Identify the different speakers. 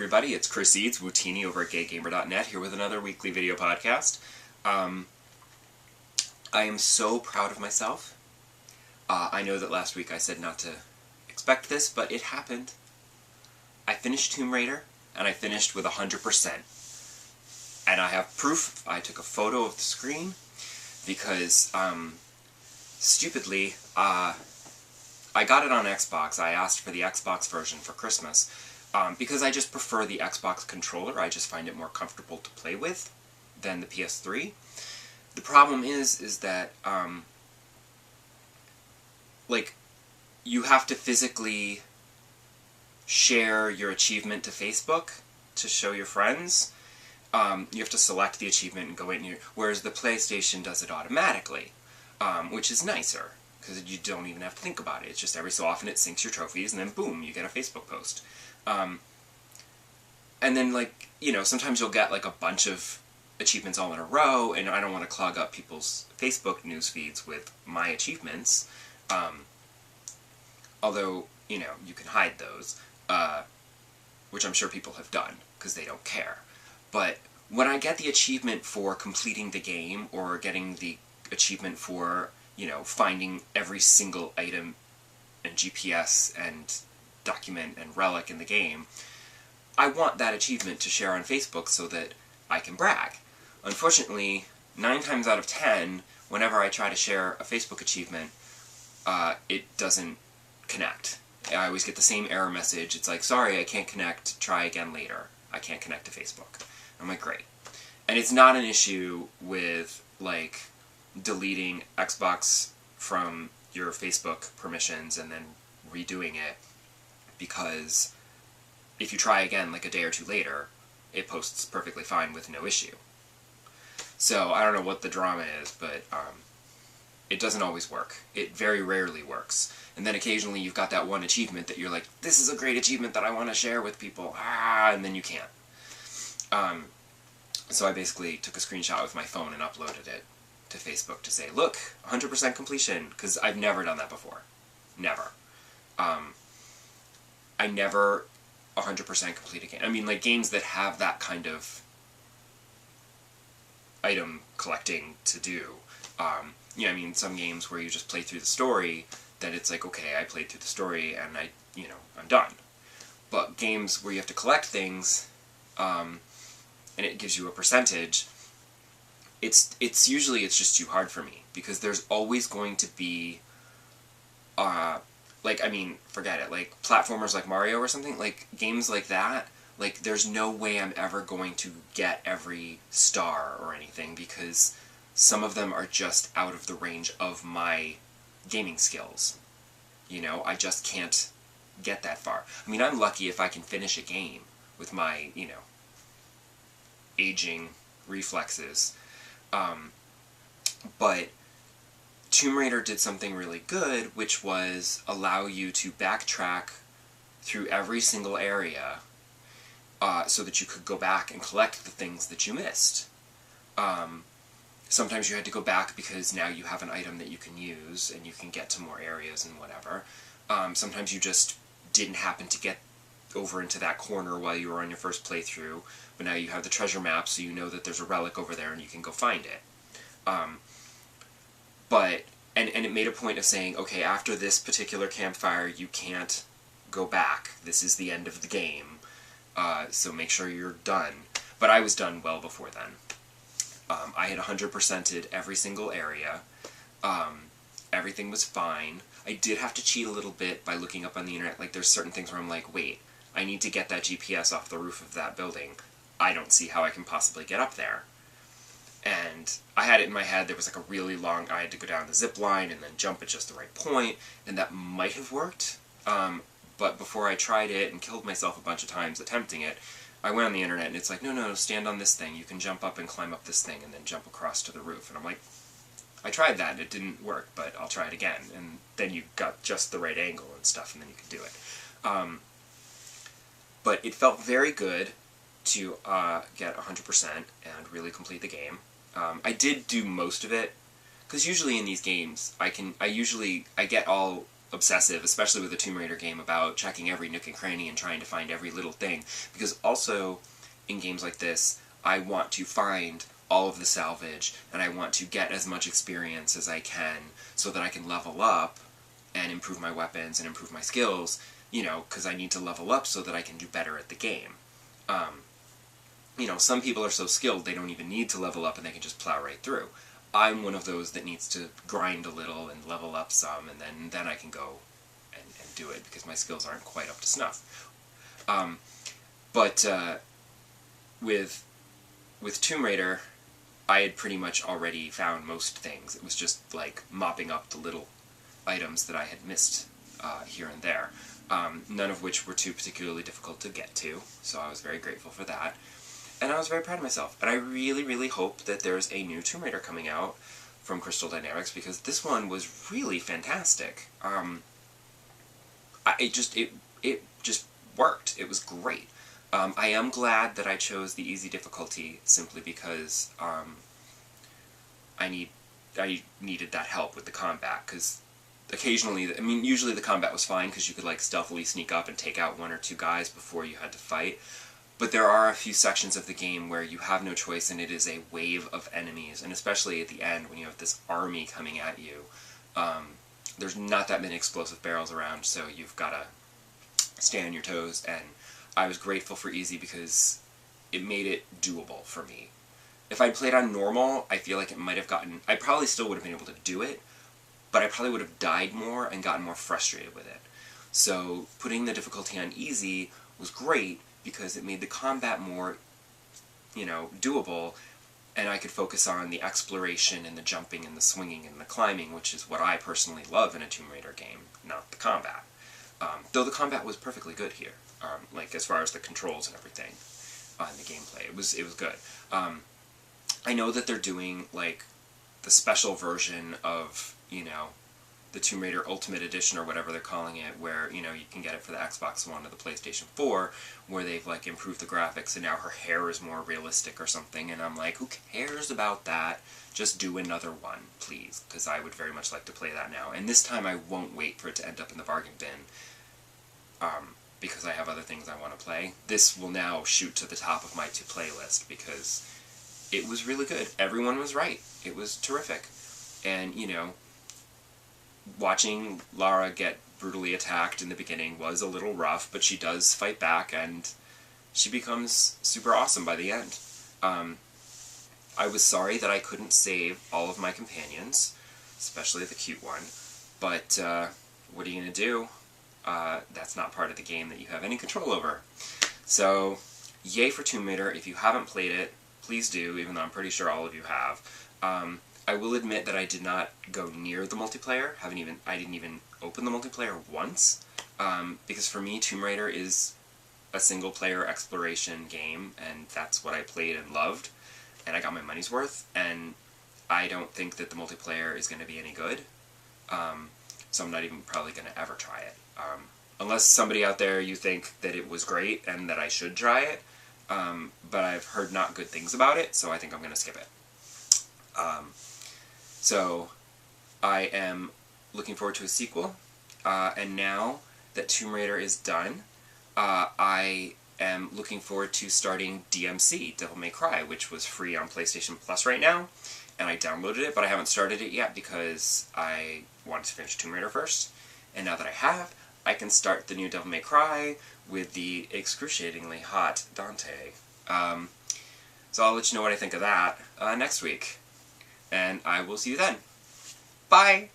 Speaker 1: everybody, it's Chris Eads, Wootini over at GayGamer.net, here with another weekly video podcast. I am so proud of myself. I know that last week I said not to expect this, but it happened. I finished Tomb Raider, and I finished with 100%. And I have proof. I took a photo of the screen, because, stupidly, I got it on Xbox. I asked for the Xbox version for Christmas. Because I just prefer the Xbox controller. I just find it more comfortable to play with than the PS3. The problem is that, you have to physically share your achievement to Facebook to show your friends. You have to select the achievement and go in here, whereas the PlayStation does it automatically, which is nicer, because you don't even have to think about it. It's just every so often it syncs your trophies, and then boom, you get a Facebook post. And then, sometimes you'll get, a bunch of achievements all in a row, and I don't want to clog up people's Facebook news feeds with my achievements. Although, you can hide those, which I'm sure people have done, because they don't care. But when I get the achievement for completing the game, or getting the achievement for, finding every single item and GPS and document and relic in the game, I want that achievement to share on Facebook so that I can brag. Unfortunately, 9 times out of 10, whenever I try to share a Facebook achievement, it doesn't connect. I always get the same error message. It's like, sorry, I can't connect, try again later. I can't connect to Facebook. I'm like, great. And it's not an issue with, deleting Xbox from your Facebook permissions and then redoing it, because if you try again a day or two later, it posts perfectly fine with no issue. So I don't know what the drama is, but it doesn't always work. It very rarely works. And then occasionally you've got that one achievement that you're like, this is a great achievement that I want to share with people, and then you can't. So I basically took a screenshot with my phone and uploaded it to Facebook to say, look, 100% completion, because I've never done that before. Never. I never 100% complete a game. I mean, games that have that kind of item collecting to do. Some games where you just play through the story, then it's like, okay, I played through the story and I'm done. But games where you have to collect things, and it gives you a percentage, it's just too hard for me, because there's always going to be, forget it, platformers like Mario or something, games like that, there's no way I'm ever going to get every star or anything, because some of them are just out of the range of my gaming skills. I just can't get that far. I mean, I'm lucky if I can finish a game with my, aging reflexes. But Tomb Raider did something really good, which was allow you to backtrack through every single area, so that you could go back and collect the things that you missed. Sometimes you had to go back because now you have an item that you can use, and you can get to more areas and whatever. Sometimes you just didn't happen to get over into that corner while you were on your first playthrough, but now you have the treasure map, so you know that there's a relic over there and you can go find it. And it made a point of saying, okay, after this particular campfire, you can't go back. This is the end of the game, so make sure you're done. But I was done well before then. I had 100%ed every single area. Everything was fine. I did have to cheat a little bit by looking up on the internet. There's certain things where I'm like, wait, I need to get that GPS off the roof of that building. I don't see how I can possibly get up there. And I had it in my head, there was a really long, I had to go down the zip line and then jump at just the right point, and that might have worked. But before I tried it and killed myself a bunch of times attempting it, I went on the internet and it's like, no, stand on this thing, you can jump up and climb up this thing and then jump across to the roof. And I'm like, I tried that and it didn't work, but I'll try it again. And then you got just the right angle and stuff, and then you can do it. But it felt very good to get 100% and really complete the game. I did do most of it, because usually in these games, I get all obsessive, especially with a Tomb Raider game, about checking every nook and cranny and trying to find every little thing, because also in games like this, I want to find all of the salvage, and I want to get as much experience as I can so that I can level up and improve my weapons and improve my skills, you know, because I need to level up so that I can do better at the game. You know, some people are so skilled they don't even need to level up and they can just plow right through. I'm one of those that needs to grind a little and level up some, and then I can go and do it, because my skills aren't quite up to snuff. But with Tomb Raider, I had pretty much already found most things. It was just like mopping up the little items that I had missed here and there, none of which were too particularly difficult to get to, so I was very grateful for that. And I was very proud of myself. And I really, really hope that there's a new Tomb Raider coming out from Crystal Dynamics, because this one was really fantastic. It just worked. It was great. I am glad that I chose the easy difficulty, simply because I needed that help with the combat, because occasionally, I mean, usually the combat was fine, because you could like stealthily sneak up and take out 1 or 2 guys before you had to fight. But there are a few sections of the game where you have no choice, and it is a wave of enemies, and especially at the end when you have this army coming at you, there's not that many explosive barrels around, so you've got to stay on your toes, and I was grateful for easy because it made it doable for me. If I'd played on normal, I feel like it might have gotten... I probably still would have been able to do it, but I probably would have died more and gotten more frustrated with it. So putting the difficulty on easy was great, because it made the combat more, you know, doable, and I could focus on the exploration and the jumping and the swinging and the climbing, which is what I personally love in a Tomb Raider game, not the combat. Though the combat was perfectly good here, like as far as the controls and everything on the gameplay. It was good. I know that they're doing, like, the special version of, you know, the Tomb Raider Ultimate Edition, or whatever they're calling it, where, you know, you can get it for the Xbox One or the PlayStation 4, where they've, like, improved the graphics, and now her hair is more realistic or something, and I'm like, who cares about that? Just do another one, please, because I would very much like to play that now. And this time I won't wait for it to end up in the bargain bin, because I have other things I want to play. This will now shoot to the top of my to-play list, because it was really good. Everyone was right. It was terrific. And, you know, watching Lara get brutally attacked in the beginning was a little rough, but she does fight back, and she becomes super awesome by the end. I was sorry that I couldn't save all of my companions, especially the cute one, but what are you going to do? That's not part of the game that you have any control over. So, yay for Tomb Raider. If you haven't played it, please do, even though I'm pretty sure all of you have. I will admit that I did not go near the multiplayer. I didn't even open the multiplayer once, because for me, Tomb Raider is a single-player exploration game, and that's what I played and loved, and I got my money's worth, and I don't think that the multiplayer is going to be any good, so I'm not even probably going to ever try it. Unless somebody out there, you think that it was great and that I should try it, but I've heard not good things about it, so I think I'm going to skip it. So, I am looking forward to a sequel, and now that Tomb Raider is done, I am looking forward to starting DMC, Devil May Cry, which was free on PlayStation Plus right now, and I downloaded it, but I haven't started it yet because I wanted to finish Tomb Raider first, and now that I have, I can start the new Devil May Cry with the excruciatingly hot Dante. So I'll let you know what I think of that next week. And I will see you then. Bye!